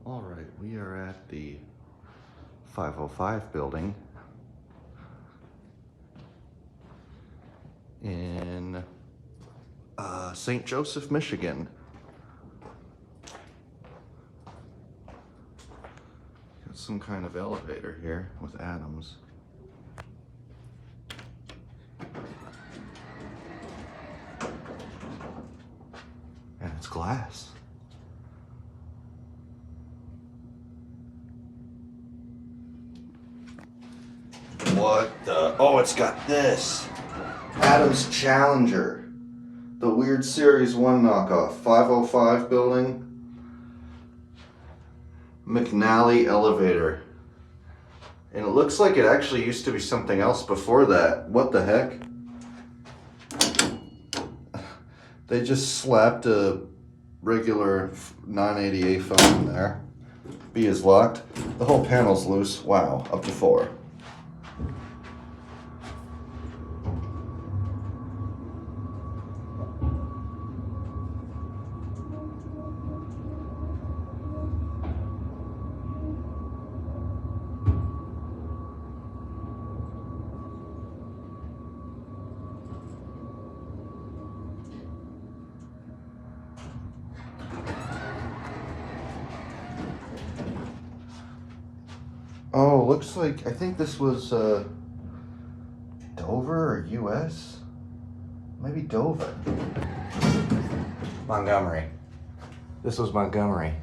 All right, we are at the 505 building in St. Joseph, Michigan. Got some kind of elevator here with atoms. And it's glass. What the? Oh, it's got this. Adam's Challenger. The weird Series 1 knockoff. 505 building. McNally elevator. And it looks like it actually used to be something else before that. What the heck? They just slapped a regular 980A phone in there. B is locked. The whole panel's loose. Wow, up to 4. Oh, looks like, I think this was Dover or US? Maybe Dover. Montgomery. This was Montgomery.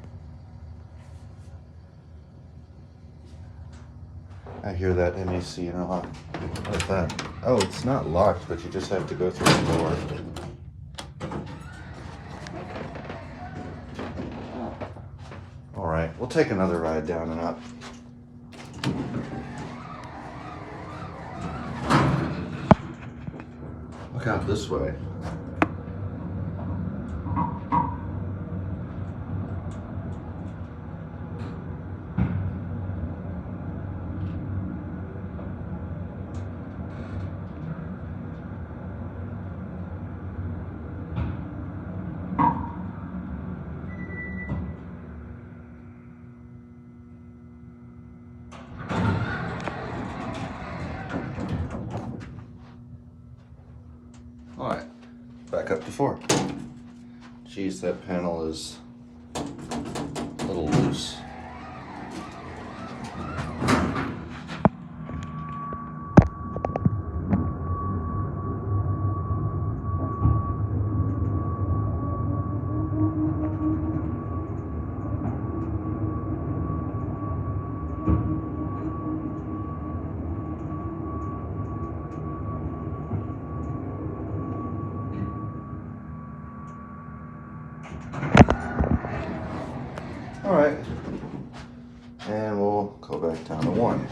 I hear that MAC in a lot. What is that? Oh, it's not locked, but you just have to go through the door. All right, we'll take another ride down and up. Look out this way. All right, back up to 4. Geez, that panel is a little loose. All right, and we'll go back down to 1.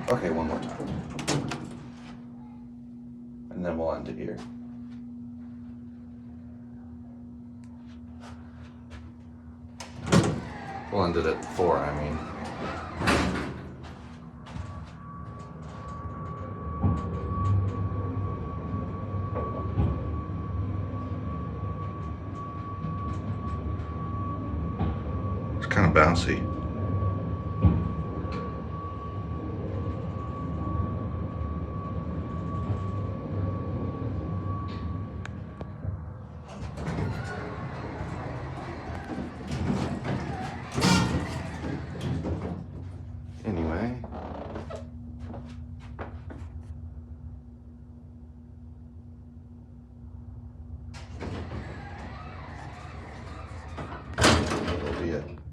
Okay, one more time. And then we'll end it here. We'll end it at 4, I mean. It's kind of bouncy.